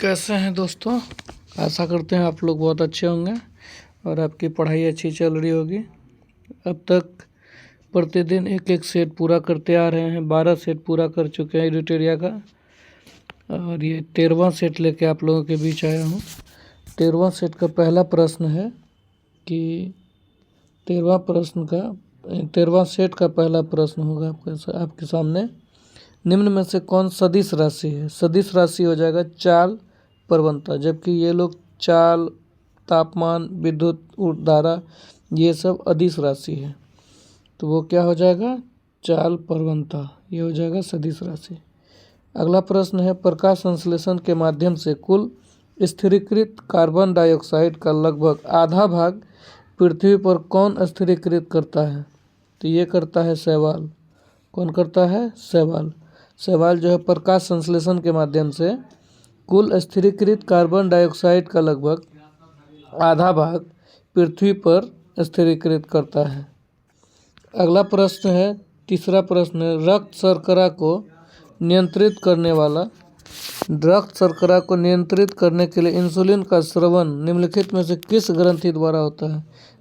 कैसे हैं दोस्तों। आशा करते हैं आप लोग बहुत अच्छे होंगे और आपकी पढ़ाई अच्छी चल रही होगी। अब तक प्रतिदिन एक एक सेट पूरा करते आ रहे हैं। 12 सेट पूरा कर चुके हैं एडिटोरिया का और ये 13वां सेट लेके आप लोगों के बीच आया हूँ। 13वां सेट का पहला प्रश्न है कि 13वां सेट का पहला प्रश्न होगा आपके सामने। निम्न में से कौन सदिश राशि है? सदिश राशि हो जाएगा चाल, प्रवणता, जबकि ये लोग चाल, तापमान, विद्युत धारा ये सब अदिश राशि है। तो वो क्या हो जाएगा? चाल, प्रवणता, ये हो जाएगा सदिश राशि। अगला प्रश्न है प्रकाश संश्लेषण के माध्यम से कुल स्थिरीकृत कार्बन डाइऑक्साइड का लगभग आधा भाग पृथ्वी पर कौन स्थिरीकृत करता है? तो ये करता है शैवाल। कौन करता है? शैवाल। शैवाल जो है प्रकाश संश्लेषण के माध्यम से कुल स्थिरीकृत कार्बन डाइऑक्साइड का लगभग आधा भाग पृथ्वी पर स्थिरीकृत करता है। अगला प्रश्न है, तीसरा प्रश्न है रक्त शर्करा को नियंत्रित करने के लिए इंसुलिन का स्रवण निम्नलिखित में से किस ग्रंथि द्वारा होता है?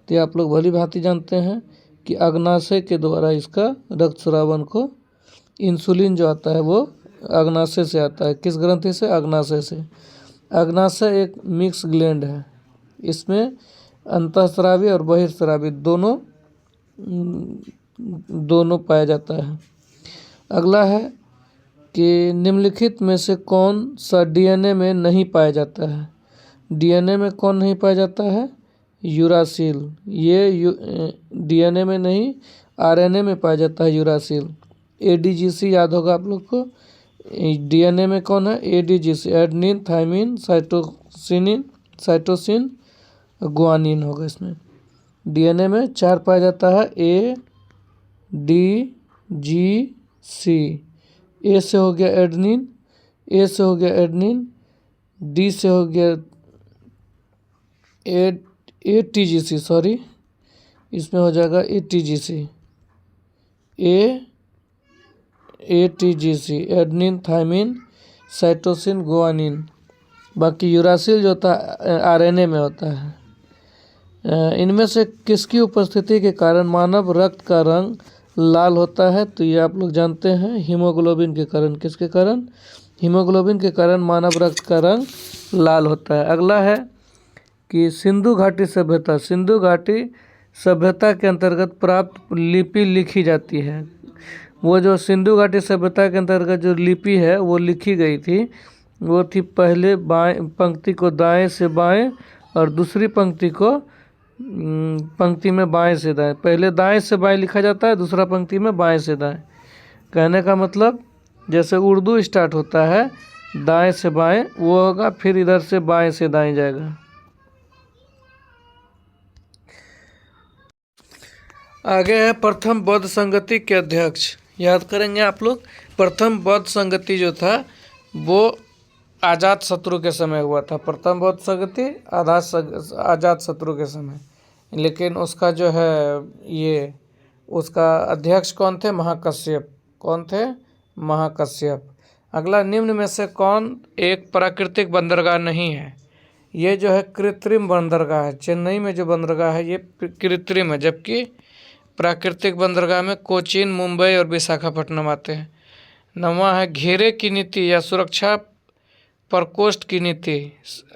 तो ये आप लोग भली भांति जानते हैं कि अग्नाशय के द्वारा इसका रक्त स्रावन को इंसुलिन जो आता है वो अग्नाशय से आता है। किस ग्रंथि से? अग्नाशय से। अग्नाशय एक मिक्स ग्लैंड है। इसमें अंतःस्रावी और बहिर्स्रावी दोनों पाया जाता है। अगला है कि निम्नलिखित में से कौन सा डीएनए में नहीं पाया जाता है? डीएनए में कौन नहीं पाया जाता है? यूरासिल। ये डीएनए में नहीं, आरएनए में पाया जाता है यूरासिल। एडीजीसी याद होगा आप लोग को। डीएनए में कौन है? ADGC, adenine, thymine, cytosine, guanine होगा। इसमें डीएनए में 4 पाया जाता है, ए डी जी सी। ए से हो गया एडेनिन, डी से हो गया एटीजीसी, सॉरी, इसमें हो जाएगा ATGC, ATGC, adenine, thymine, cytosine, guanine. बाकी यूरासिल जो होता है आरएनए में होता है। इनमें से किसकी उपस्थिति के कारण मानव रक्त का रंग लाल होता है? तो ये आप लोग जानते हैं, हीमोग्लोबिन के कारण। किसके कारण? हीमोग्लोबिन के कारण मानव रक्त का रंग लाल होता है। अगला है कि सिंधु घाटी सभ्यता के अंतर्गत प्राप्त लिपि लिखी जाती है। वो जो सिंधु घाटी सभ्यता के अंतर्गत जो लिपि है वो लिखी गई थी, वो थी पहले पंक्ति को दाएं से बाएं और दूसरी पंक्ति में बाएं से दाएं। पहले दाएं से बाएं लिखा जाता है, दूसरा पंक्ति में बाएं से दाएं। कहने का मतलब जैसे उर्दू स्टार्ट होता है दाएं से बाएं, वो होगा, फिर इधर से बाएं से दाएं जाएगा। आगे है प्रथम बौद्ध संगति के अध्यक्ष। याद करेंगे आप लोग, प्रथम बौद्ध संगति जो था वो अजात शत्रु के समय हुआ था। प्रथम बौद्ध संगति अजात शत्रु के समय, लेकिन उसका जो है ये उसका अध्यक्ष कौन थे? महाकश्यप। कौन थे? महाकश्यप। अगला, निम्न में से कौन एक प्राकृतिक बंदरगाह नहीं है? ये जो है कृत्रिम बंदरगाह है। चेन्नई में जो बंदरगाह है ये कृत्रिम है, जबकि प्राकृतिक बंदरगाह में कोचीन, मुंबई और विशाखापट्टनम आते हैं। 9वां है घेरे की नीति या सुरक्षा प्रकोष्ठ की नीति,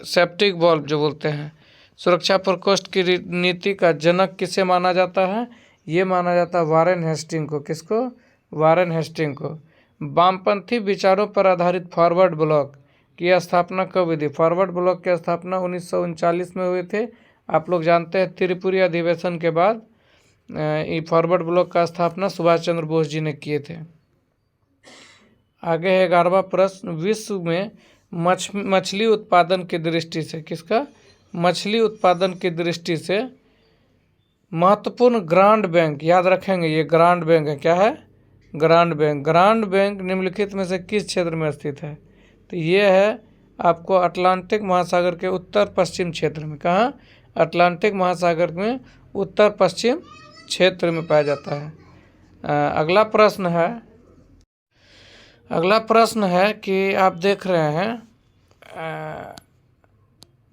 सेप्टिक वॉल्व जो बोलते हैं। सुरक्षा प्रकोष्ठ की नीति का जनक किसे माना जाता है? ये माना जाता है वारेन हेस्टिंग को। किसको? वारेन हेस्टिंग को। वामपंथी विचारों पर आधारित फॉरवर्ड ब्लॉक की स्थापना कब हुई थी? फॉरवर्ड ब्लॉक की स्थापना 1939 में हुई थे। आप लोग जानते हैं त्रिपुरी अधिवेशन के बाद ये फॉरवर्ड ब्लॉक का स्थापना सुभाष चंद्र बोस जी ने किए थे। आगे है 11वां प्रश्न, विश्व में मछली उत्पादन की दृष्टि से, किसका? मछली उत्पादन की दृष्टि से महत्वपूर्ण ग्रांड बैंक, याद रखेंगे ये ग्रांड बैंक है। क्या है? ग्रांड बैंक निम्नलिखित में से किस क्षेत्र में स्थित है? तो ये है आपको अटलांटिक महासागर के उत्तर पश्चिम क्षेत्र में। कहाँ? अटलांटिक महासागर में उत्तर पश्चिम क्षेत्र में पाया जाता है। अगला प्रश्न है कि आप देख रहे हैं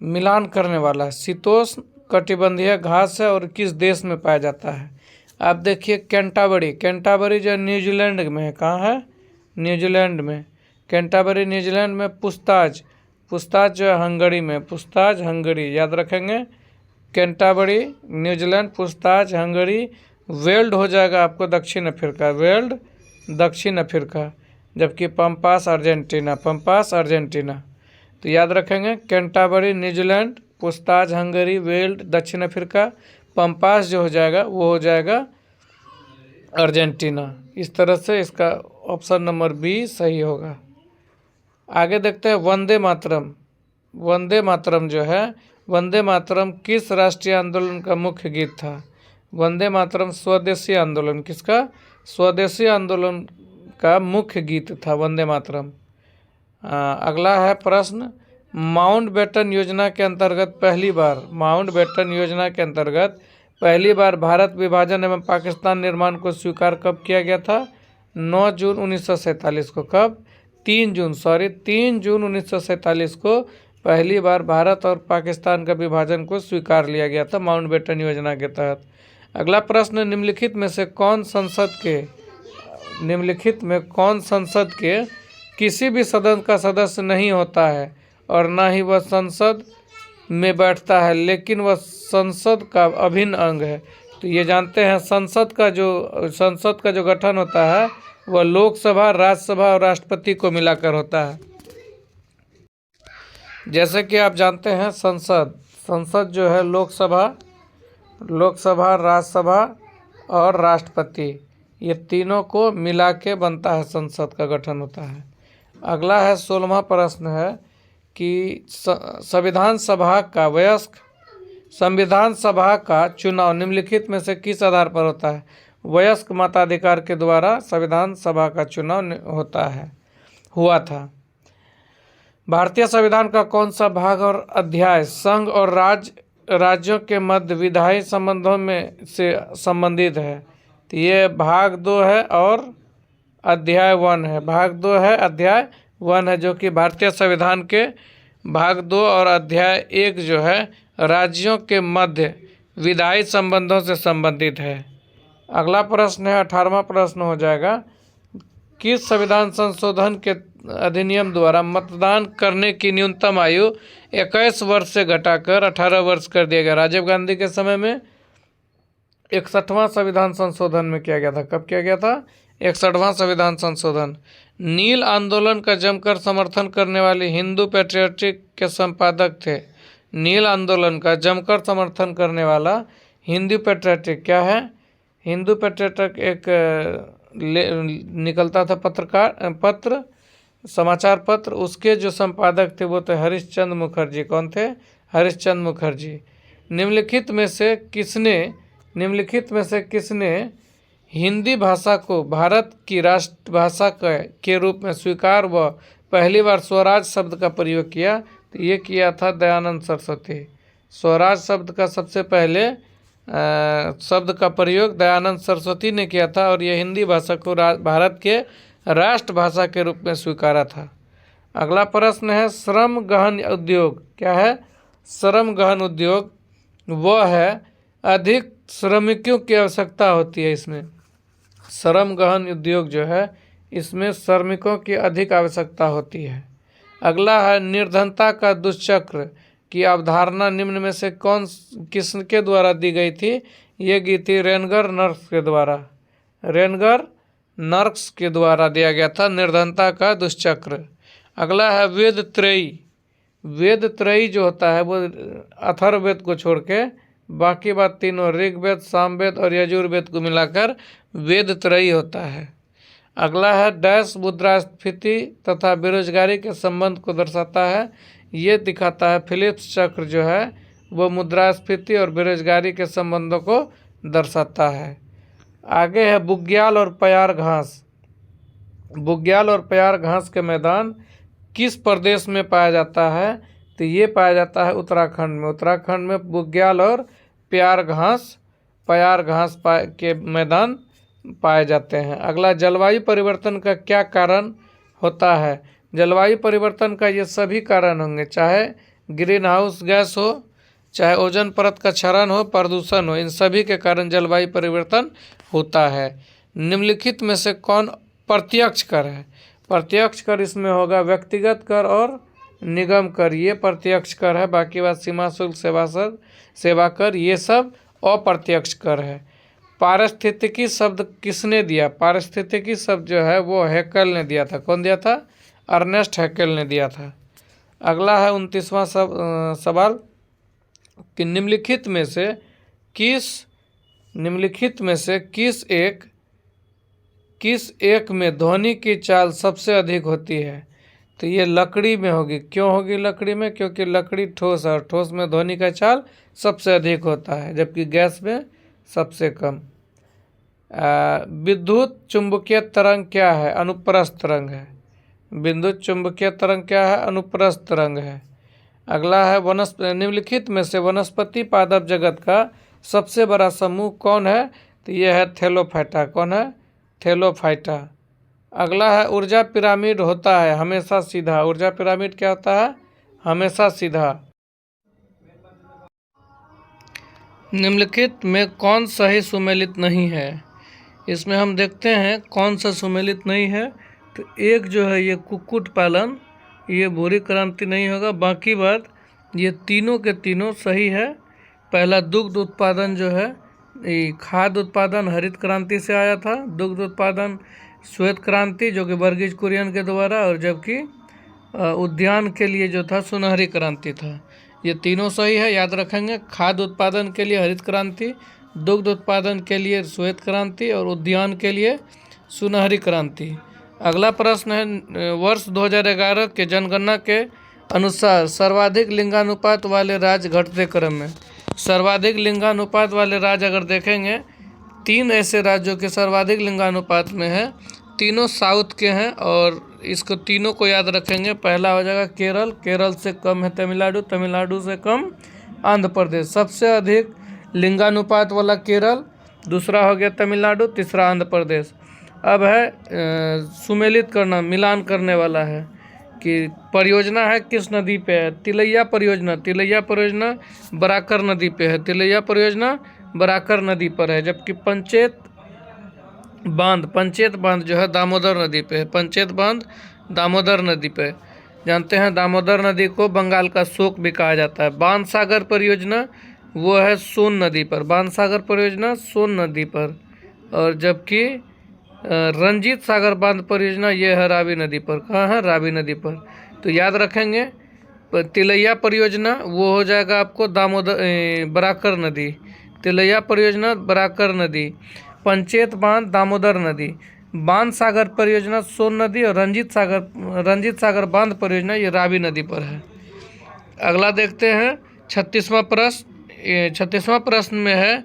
मिलान करने वाला है, शीतोष्ण कटिबंधीय घास है और किस देश में पाया जाता है। आप देखिए कैंटाबरी, कैंटाबरी जो न्यूजीलैंड में है, कहाँ है, न्यूजीलैंड में, कैंटाबरी न्यूजीलैंड में। पुस्ताज, पुस्ताज जो है हंगरी में, पुस्ताज हंगरी, याद रखेंगे, कैंटाबरी न्यूजीलैंड, पुस्ताज हंगरी। वेल्ड हो जाएगा आपको दक्षिण अफ्रीका, वेल्ड दक्षिण अफ्रीका, जबकि पंपास अर्जेंटीना, पंपास अर्जेंटीना। तो याद रखेंगे कैंटाबरी न्यूजीलैंड, पुस्ताज हंगरी, वेल्ड दक्षिण अफ्रीका, पंपास जो हो जाएगा वो हो जाएगा अर्जेंटीना। इस तरह से इसका ऑप्शन नंबर बी सही होगा। आगे देखते हैं वंदे मातरम। वंदे मातरम जो है, वंदे मातरम किस राष्ट्रीय आंदोलन का मुख्य गीत था। वंदे मातरम स्वदेशी आंदोलन, किसका, स्वदेशी आंदोलन का मुख्य गीत था वंदे मातरम। अगला है प्रश्न, माउंटबेटन योजना के अंतर्गत पहली बार, माउंटबेटन योजना के अंतर्गत पहली बार भारत विभाजन एवं पाकिस्तान निर्माण को स्वीकार कब किया गया था। 9 जून 1947 को। कब, 3 जून, 3 जून 1947 को पहली बार भारत और पाकिस्तान का विभाजन को स्वीकार लिया गया था माउंटबेटन योजना के तहत। अगला प्रश्न, निम्नलिखित में से कौन संसद के, निम्नलिखित में कौन संसद के किसी भी सदन का सदस्य नहीं होता है और ना ही वह संसद में बैठता है, लेकिन वह संसद का अभिन्न अंग है। तो ये जानते हैं संसद का जो गठन होता है वह लोकसभा, राज्यसभा और राष्ट्रपति को मिलाकर होता है। जैसे कि आप जानते हैं संसद जो है लोकसभा, राज्यसभा और राष्ट्रपति, ये तीनों को मिला के बनता है, संसद का गठन होता है। अगला है 16वां प्रश्न है कि संविधान सभा का चुनाव निम्नलिखित में से किस आधार पर होता है। वयस्क मताधिकार के द्वारा संविधान सभा का चुनाव हुआ था। भारतीय संविधान का कौन सा भाग और अध्याय संघ और राज्यों के मध्य विधायी संबंधों में से संबंधित है। तो ये भाग 2 है और अध्याय 1 है, भाग 2 है, अध्याय 1 है, जो कि भारतीय संविधान के भाग 2 और अध्याय 1 जो है राज्यों के मध्य विधायी संबंधों से संबंधित है। अगला प्रश्न है 18वां प्रश्न हो जाएगा, किस संविधान संशोधन के अधिनियम द्वारा मतदान करने की न्यूनतम आयु 21 वर्ष से घटाकर 18 वर्ष कर दिया गया। राजीव गांधी के समय में 61वां संविधान संशोधन में किया गया था। कब किया गया था, 61वां संविधान संशोधन। नील आंदोलन का जमकर समर्थन करने वाले हिंदू पैट्रियटिक के संपादक थे। नील आंदोलन का जमकर समर्थन करने वाला हिंदू पैट्रियटिक क्या है, हिंदू पैट्रियटिक एक निकलता था पत्र, समाचार पत्र, उसके जो संपादक थे वो थे हरिश्चंद्र मुखर्जी। कौन थे, हरिश्चंद्र मुखर्जी। निम्नलिखित में से किसने हिंदी भाषा को भारत की राष्ट्रभाषा के रूप में स्वीकार व पहली बार स्वराज शब्द का प्रयोग किया। तो ये किया था दयानंद सरस्वती। स्वराज शब्द का सबसे पहले शब्द का प्रयोग दयानंद सरस्वती ने किया था और ये हिंदी भाषा को भारत के राष्ट्रभाषा के रूप में स्वीकारा था। अगला प्रश्न है श्रम गहन उद्योग क्या है। श्रम गहन उद्योग वह है अधिक श्रमिकों की आवश्यकता होती है। इसमें श्रम गहन उद्योग जो है इसमें श्रमिकों की अधिक आवश्यकता होती है। अगला है निर्धनता का दुष्चक्र की अवधारणा निम्न में से किसके द्वारा दी गई थी। ये दी थी रेनगर नर्स के द्वारा। रेनगर नर्स के द्वारा दिया गया था निर्धनता का दुष्चक्र। अगला है वेद त्रयी। वेद त्रयी जो होता है वो अथर्ववेद को छोड़ के बाकी बात तीनों ऋग्वेद, सामवेद और यजुर्वेद को मिलाकर वेद त्रयी होता है। अगला है डैश मुद्रास्फीति तथा बेरोजगारी के संबंध को दर्शाता है। ये दिखाता है फिलिप्स चक्र जो है वो मुद्रास्फीति और बेरोजगारी के संबंधों को दर्शाता है। आगे है बुग्याल और प्यार घास। बुग्याल और प्यार घास के मैदान किस प्रदेश में पाया जाता है। तो ये पाया जाता है उत्तराखंड में। उत्तराखंड में बुग्याल और प्यार घास के मैदान पाए जाते हैं। अगला जलवायु परिवर्तन का क्या कारण होता है। जलवायु परिवर्तन का ये सभी कारण होंगे, चाहे ग्रीन हाउस गैस हो, चाहे ओजोन परत का क्षरण हो, प्रदूषण हो, इन सभी के कारण जलवायु परिवर्तन होता है। निम्नलिखित में से कौन प्रत्यक्ष कर है? प्रत्यक्ष कर इसमें होगा व्यक्तिगत कर और निगम कर, ये प्रत्यक्ष कर है। बाकी बात सीमा शुल्क, सेवा कर, ये सब अप्रत्यक्ष कर है। पारिस्थितिकी शब्द किसने दिया? पारिस्थितिकी शब्द जो है वो हैकेल ने दिया था। कौन दिया था? अर्नेस्ट हैकेल ने दिया था। अगला है 29वां सवाल कि निम्नलिखित में से किस एक में ध्वनि की चाल सबसे अधिक होती है? तो ये लकड़ी में होगी। क्यों होगी लकड़ी में? क्योंकि लकड़ी ठोस है और ठोस में ध्वनि का चाल सबसे अधिक होता है, जबकि गैस में सबसे कम। विद्युत चुंबकीय तरंग क्या है? अनुप्रस्थ तरंग है। विद्युत चुंबकीय तरंग क्या है? अनुप्रस्थ तरंग है। अगला है निम्नलिखित में से वनस्पति पादप जगत का सबसे बड़ा समूह कौन है? तो यह है थैलोफाइटा। कौन है? थैलोफाइटा। अगला है ऊर्जा पिरामिड होता है हमेशा सीधा। ऊर्जा पिरामिड क्या होता है? हमेशा सीधा। निम्नलिखित में कौन सही सुमेलित नहीं है? इसमें हम देखते हैं कौन सा सुमेलित नहीं है। तो एक जो है ये कुक्कुट पालन, ये भूरी क्रांति नहीं होगा। बाकी बात ये तीनों के तीनों सही है। पहला दुग्ध उत्पादन जो है, खाद्य उत्पादन हरित क्रांति से आया था। दुग्ध उत्पादन श्वेत क्रांति जो कि वर्गीज कुरियन के द्वारा, और जबकि उद्यान के लिए जो था सुनहरी क्रांति था। ये तीनों सही है, याद रखेंगे। खाद्य उत्पादन के लिए हरित क्रांति, दुग्ध उत्पादन के लिए श्वेत क्रांति और उद्यान के लिए सुनहरी क्रांति। अगला प्रश्न है वर्ष 2011 के जनगणना के अनुसार सर्वाधिक लिंगानुपात वाले राज्य घटते क्रम में। सर्वाधिक लिंगानुपात वाले राज्य अगर देखेंगे, 3 ऐसे राज्यों के सर्वाधिक लिंगानुपात में है। तीनों साउथ के हैं और इसको तीनों को याद रखेंगे। पहला हो जाएगा केरल, केरल से कम है तमिलनाडु, तमिलनाडु से कम आंध्र प्रदेश। सबसे अधिक लिंगानुपात वाला केरल, दूसरा हो गया तमिलनाडु, तीसरा आंध्र प्रदेश। अब है सुमेलित करना, मिलान करने वाला है कि परियोजना है किस नदी पे है? तिलैया परियोजना। तिलैया परियोजना बराकर नदी पे है। तिलैया परियोजना बराकर नदी पर है। जबकि पंचेत बांध जो है दामोदर नदी पे है। पंचेत बांध दामोदर नदी पे। जानते हैं दामोदर नदी को बंगाल का शोक भी कहा जाता है। बाणसागर परियोजना वो है सोन नदी पर। बाणसागर परियोजना सोन नदी पर। और जबकि रंजीत सागर बांध परियोजना ये है रावी नदी पर। कहाँ है? रावी नदी पर। तो याद रखेंगे तिलैया परियोजना वो हो जाएगा आपको बराकर नदी। तिलैया परियोजना बराकर नदी। पंचेत बांध दामोदर नदी। बांध सागर परियोजना सोन नदी और रंजीत सागर बांध परियोजना ये रावी नदी पर है। अगला देखते हैं 36वां प्रश्न। 36वां प्रश्न में है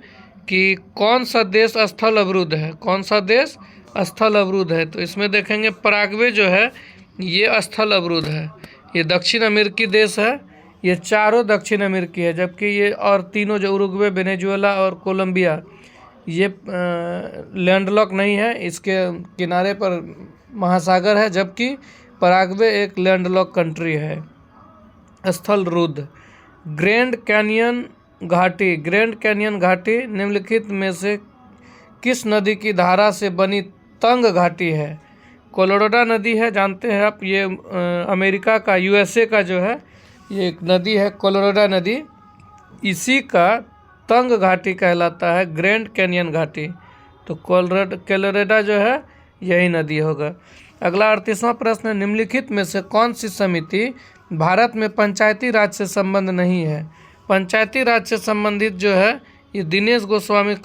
कि कौन सा देश स्थल अवरुद्ध है? कौन सा देश स्थल अवरुद्ध है? तो इसमें देखेंगे पराग्वे जो है ये स्थल अवरुद्ध है। ये दक्षिण अमेरिकी देश है। ये चारों दक्षिण अमेरिकी है, जबकि ये और तीनों जो उरुग्वे, वेनेजुएला और कोलंबिया ये लैंडलॉक नहीं है। इसके किनारे पर महासागर है, जबकि पराग्वे एक लैंडलॉक कंट्री है। स्थल रुद्ध। ग्रैंड कैनियन घाटी। ग्रैंड कैनियन घाटी निम्नलिखित में से किस नदी की धारा से बनी तंग घाटी है? कोलोराडो नदी है, जानते हैं आप। ये अमेरिका का, यूएसए का जो है ये एक नदी है कोलोराडो नदी। इसी का तंग घाटी कहलाता है ग्रैंड कैनियन घाटी। तो कोलोराडो जो है यही नदी होगा। अगला 38वां प्रश्न है निम्नलिखित में से कौन सी समिति भारत में पंचायती राज से संबंध नहीं है? पंचायती राज से संबंधित जो है ये दिनेश गोस्वामी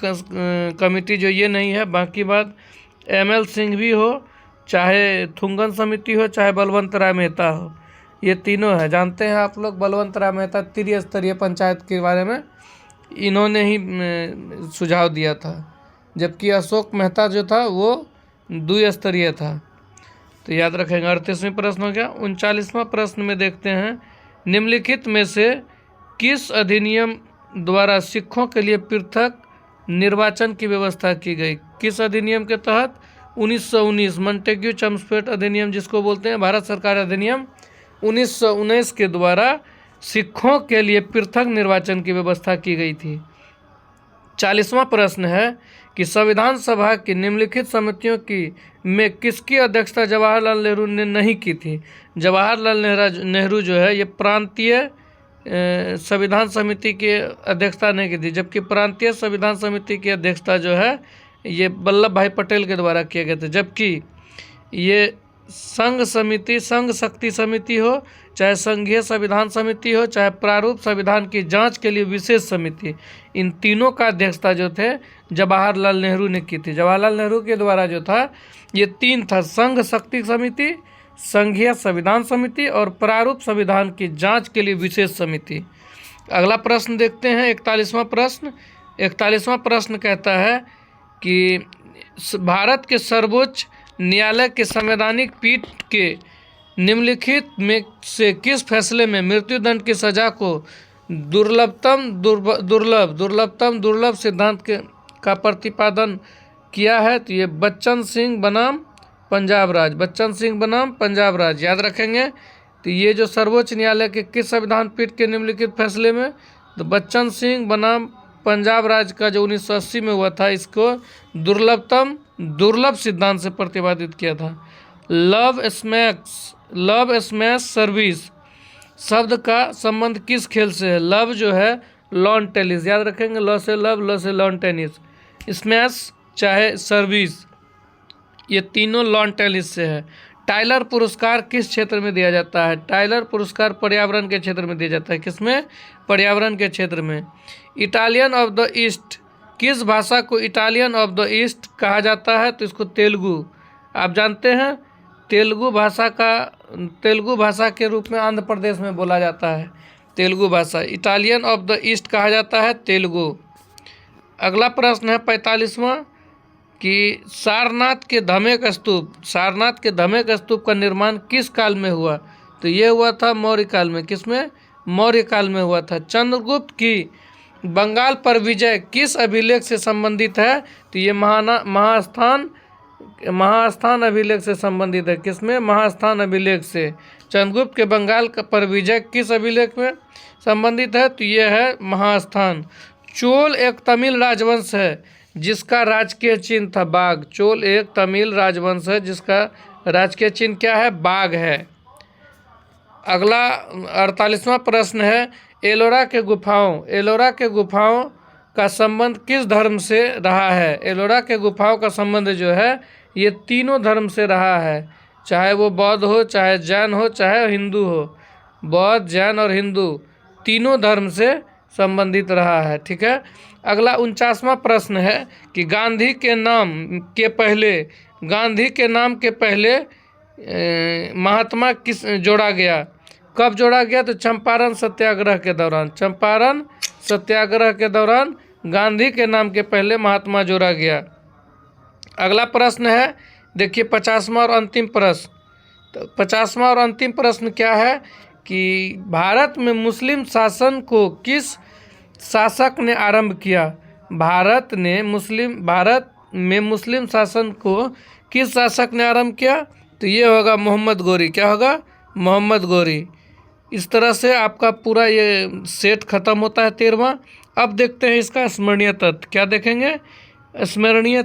कमेटी जो ये नहीं है। बाकी बात ML सिंह भी हो, चाहे थुंगन समिति हो, चाहे बलवंत राय मेहता हो, ये तीनों है। जानते हैं आप लोग बलवंत राय मेहता त्रिस्तरीय पंचायत के बारे में इन्होंने ही सुझाव दिया था, जबकि अशोक मेहता जो था वो द्विस्तरीय था। तो याद रखेंगे। 38वां प्रश्न हो गया। 39वां प्रश्न में देखते हैं निम्नलिखित में से किस अधिनियम द्वारा सिखों के लिए पृथक निर्वाचन की व्यवस्था की गई? किस अधिनियम के तहत? 1919 मॉन्टेग्यू चम्स्फोर्ड अधिनियम जिसको बोलते हैं, भारत सरकार अधिनियम 1919 के द्वारा सिखों के लिए पृथक निर्वाचन की व्यवस्था की गई थी। 40वां प्रश्न है कि संविधान सभा की निम्नलिखित समितियों की में किसकी अध्यक्षता जवाहरलाल नेहरू ने नहीं की थी। जवाहरलाल नेहरू जो है ये प्रांतीय संविधान समिति की अध्यक्षता नहीं की थी, जबकि प्रांतीय संविधान समिति की अध्यक्षता जो है ये वल्लभ भाई पटेल के द्वारा किए गए थे। जबकि ये संघ समिति, संघ शक्ति समिति हो, चाहे संघीय संविधान समिति हो, चाहे प्रारूप संविधान की जांच के लिए विशेष समिति, इन तीनों का अध्यक्षता जो थे जवाहरलाल नेहरू ने की थी। जवाहरलाल नेहरू के द्वारा जो था ये तीन था, संघ शक्ति समिति, संघीय संविधान समिति और प्रारूप संविधान की जांच के लिए विशेष समिति। अगला प्रश्न देखते हैं 41वां प्रश्न। 41वां प्रश्न कहता है कि भारत के सर्वोच्च न्यायालय के संवैधानिक पीठ के निम्नलिखित में से किस फैसले में मृत्युदंड की सजा को दुर्लभ सिद्धांत का प्रतिपादन किया है। तो ये बच्चन सिंह बनाम पंजाब राज, बच्चन सिंह बनाम पंजाब राज याद रखेंगे। तो ये जो सर्वोच्च न्यायालय के किस संविधान पीठ के निम्नलिखित फैसले में, तो बच्चन सिंह बनाम पंजाब राज का जो 1980 में हुआ था, इसको दुर्लभ सिद्धांत से प्रतिपादित किया था। लव स्मैश सर्विस शब्द का संबंध किस खेल से है। लव जो है लॉन टेनिस याद रखेंगे, ल से लव, ल से लॉन टेनिस, स्मैश चाहे सर्विस, ये तीनों लॉन टेनिस से है। टाइलर पुरस्कार किस क्षेत्र में दिया जाता है। टाइलर पुरस्कार पर्यावरण के क्षेत्र में दिया जाता है। किसमें, पर्यावरण के क्षेत्र में। इटालियन ऑफ द ईस्ट, किस भाषा को इटालियन ऑफ द ईस्ट कहा जाता है। तो इसको तेलुगु, आप जानते हैं तेलुगु भाषा के रूप में आंध्र प्रदेश में बोला जाता है। तेलुगु भाषा इटालियन ऑफ द ईस्ट कहा जाता है, तेलुगु। अगला प्रश्न है 45वां कि सारनाथ के धमेक स्तूप का निर्माण किस काल में हुआ। तो ये हुआ था मौर्य काल में। किसमें, मौर्य काल में हुआ था। चंद्रगुप्त की बंगाल पर विजय किस अभिलेख से संबंधित है। तो ये महास्थान अभिलेख से संबंधित है। किसमें, महास्थान अभिलेख से। चंद्रगुप्त के बंगाल पर विजय किस अभिलेख में संबंधित है। तो ये है महास्थान। चोल एक तमिल राजवंश है जिसका राजकीय चिन्ह था बाघ। चोल एक तमिल राजवंश है जिसका राजकीय चिन्ह क्या है, बाघ है। अगला 48वां प्रश्न है एलोरा के गुफाओं का संबंध किस धर्म से रहा है। एलोरा के गुफाओं का संबंध जो है ये तीनों धर्म से रहा है, चाहे वो बौद्ध हो, चाहे जैन हो, चाहे हिंदू हो। बौद्ध, जैन और हिंदू तीनों धर्म से संबंधित रहा है। ठीक है। अगला 49वां प्रश्न है कि गांधी के नाम के पहले महात्मा किस जोड़ा गया, कब जोड़ा गया। तो चंपारण सत्याग्रह के दौरान गांधी के नाम के पहले महात्मा जोड़ा गया। अगला प्रश्न है देखिए 50वां और अंतिम प्रश्न। तो 50वां और अंतिम प्रश्न क्या है कि भारत में मुस्लिम शासन को किस शासक ने आरंभ किया। भारत में मुस्लिम शासन को किस शासक ने आरंभ किया। तो ये होगा मोहम्मद गोरी। क्या होगा, मोहम्मद गोरी। इस तरह से आपका पूरा ये सेट खत्म होता है 13वां। अब देखते हैं इसका स्मरणीय तथ्य। क्या देखेंगे, स्मरणीय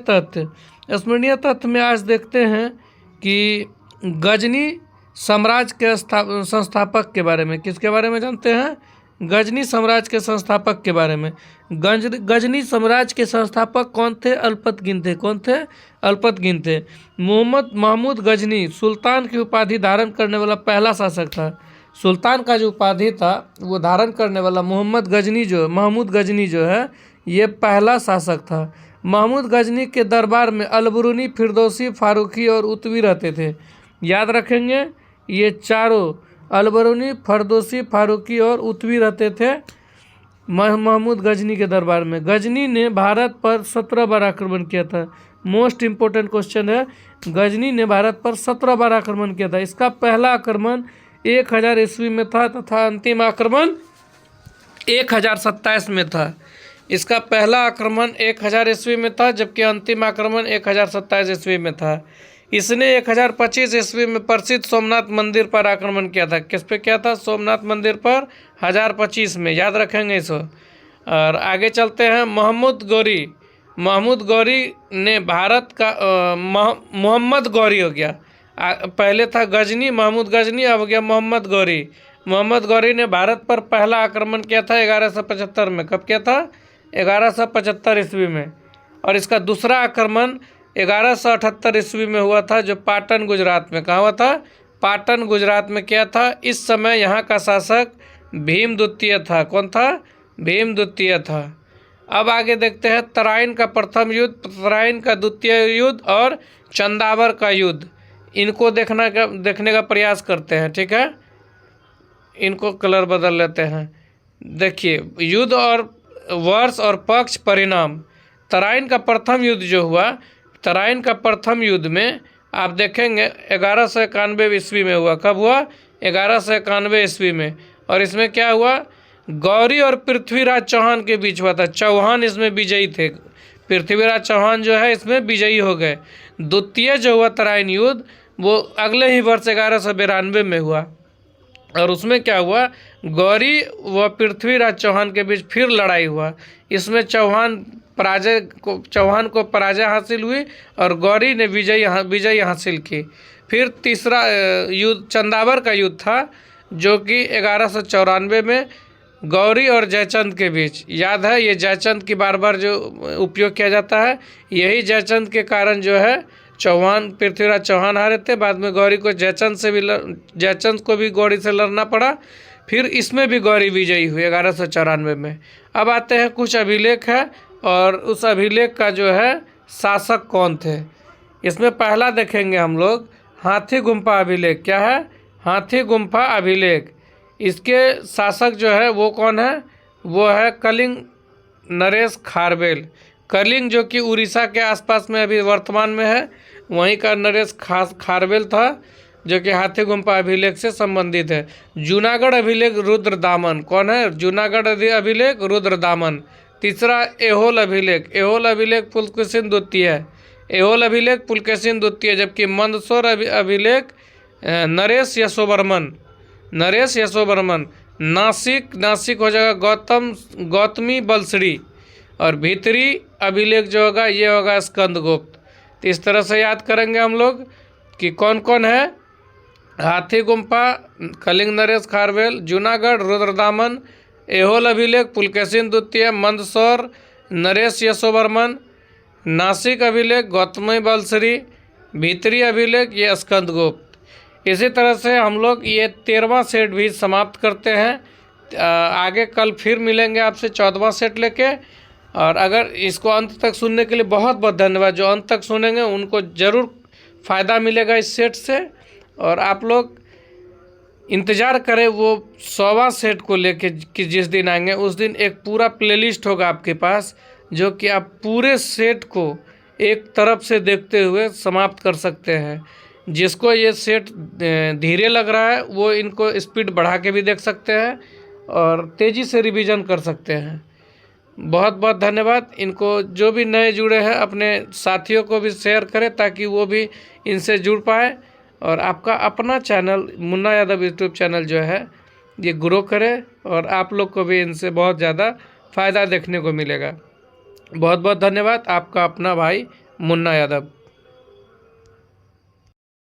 तथ्य में आज देखते हैं कि गजनी साम्राज्य के संस्थापक के बारे में। किसके बारे में जानते हैं, गजनी साम्राज्य के संस्थापक के बारे में। गजनी साम्राज्य के संस्थापक कौन थे, अल्पतगिन थे। कौन थे, अल्पतगिन थे। महमूद गजनी सुल्तान की उपाधि धारण करने वाला पहला शासक था। सुल्तान का जो उपाधि था वो धारण करने वाला महमूद गजनी जो है ये पहला शासक था। महमूद गजनी के दरबार में अलबरूनी, फिरदौसी, फारूकी और उतवी रहते थे। याद रखेंगे ये चारों अलबरूनी, फरदौसी, फारूकी और उतवी रहते थे महमूद गजनी के दरबार में। गजनी ने भारत पर 17 बार आक्रमण किया था। मोस्ट इम्पोर्टेंट क्वेश्चन है, गजनी ने भारत पर 17 बार आक्रमण किया था। इसका पहला आक्रमण 1000 ईस्वी में था तथा अंतिम आक्रमण 1027 में था। इसका पहला आक्रमण 1000 ईस्वी में था, जबकि अंतिम आक्रमण 1027 ईस्वी में था। इसने 1025 ईस्वी में प्रसिद्ध सोमनाथ मंदिर पर आक्रमण किया था। किस पे किया था? सोमनाथ मंदिर पर 1025 में, याद रखेंगे इसको। और आगे चलते हैं। महमूद गौरी ने भारत का मोहम्मद गौरी हो गया। पहले था गजनी, महमूद गजनी, अब हो गया मोहम्मद गौरी। मोहम्मद गौरी ने भारत पर पहला आक्रमण किया था 1175 में। कब किया था? 1175 ईस्वी में। और इसका दूसरा आक्रमण 1178 ईस्वी में हुआ था, जो पाटन गुजरात में। कहाँ हुआ था? पाटन गुजरात में किया था। इस समय यहाँ का शासक भीम द्वितीय था। कौन था? भीम द्वितीय था। अब आगे देखते हैं तराइन का प्रथम युद्ध, तराइन का द्वितीय युद्ध और चंदावर का युद्ध। इनको देखने का प्रयास करते हैं, ठीक है। इनको कलर बदल लेते हैं। देखिए, युद्ध और वर्ष और पक्ष, परिणाम। तराइन का प्रथम युद्ध जो हुआ, तराइन का प्रथम युद्ध में आप देखेंगे 1191 ईस्वी में हुआ। कब हुआ? 1191 ईस्वी में। और इसमें क्या हुआ? गौरी और पृथ्वीराज चौहान के बीच हुआ था। चौहान इसमें विजयी थे। पृथ्वीराज चौहान जो है इसमें विजयी हो गए। द्वितीय जो हुआ तराइन युद्ध, वो अगले ही वर्ष 1192 में हुआ। और उसमें क्या हुआ? गौरी व पृथ्वीराज चौहान के बीच फिर लड़ाई हुआ। इसमें चौहान को पराजय हासिल हुई और गौरी ने विजय हासिल की। फिर तीसरा युद्ध चंदावर का युद्ध था, जो कि 1194 में गौरी और जयचंद के बीच। याद है, ये जयचंद की बार बार जो उपयोग किया जाता है, यही जयचंद के कारण जो है पृथ्वीराज चौहान हारे थे। बाद में गौरी को जयचंद को भी गौरी से लड़ना पड़ा। फिर इसमें भी गौरी विजयी हुई 1194 में। अब आते हैं कुछ अभिलेख है, और उस अभिलेख का जो है शासक कौन थे। इसमें पहला देखेंगे हम लोग हाथी गुम्फा अभिलेख। क्या है? हाथी गुम्फा अभिलेख। इसके शासक जो है वो कौन है? वो है कलिंग नरेश खारवेल। कलिंग जो कि उड़ीसा के आसपास में अभी वर्तमान में है, वहीं का नरेश खारवेल था, जो कि हाथी गुम्फा अभिलेख से संबंधित है। जूनागढ़ अभिलेख रुद्रदामन। कौन है? जूनागढ़ अभिलेख रुद्रदामन। तीसरा एहोल अभिलेख। एहोल अभिलेख पुलकेशिन द्वितीय है। एहोल अभिलेख पुलकेशिन द्वितीय। जबकि मंदसौर अभिलेख नरेश यशोवर्मन। नासिक हो जाएगा गौतमी बलसड़ी। और भीतरी अभिलेख जो होगा ये होगा स्कंदगुप्त। तो इस तरह से याद करेंगे हम लोग कि कौन कौन है। हाथी गुम्फा कलिंग नरेश खारवेल, जूनागढ़ रुद्रदामन, एहोल अभिलेख पुलकेशिन द्वितीय, मंदसौर नरेश यशोवर्मन, नासिक अभिलेख गौतमी बलसड़ी, भीतरी अभिलेख ये स्कंदगुप्त। इसी तरह से हम लोग ये 13वां सेट भी समाप्त करते हैं। आगे कल फिर मिलेंगे आपसे 14वां सेट लेके। और अगर इसको अंत तक सुनने के लिए बहुत बहुत धन्यवाद। जो अंत तक सुनेंगे उनको ज़रूर फ़ायदा मिलेगा इस सेट से। और आप लोग इंतज़ार करें वो 100वां सेट को लेके कि जिस दिन आएंगे उस दिन एक पूरा प्लेलिस्ट होगा आपके पास, जो कि आप पूरे सेट को एक तरफ से देखते हुए समाप्त कर सकते हैं। जिसको ये सेट धीरे लग रहा है वो इनको स्पीड बढ़ा के भी देख सकते हैं और तेज़ी से रिवीजन कर सकते हैं। बहुत बहुत धन्यवाद। इनको जो भी नए जुड़े हैं अपने साथियों को भी शेयर करें ताकि वो भी इनसे जुड़ पाए। और आपका अपना channel Munna Yadav YouTube channel जो है ये ग्रो करे और आप लोग को भी इनसे बहुत ज़्यादा फ़ायदा देखने को मिलेगा। बहुत बहुत धन्यवाद। आपका अपना भाई मुन्ना यादव।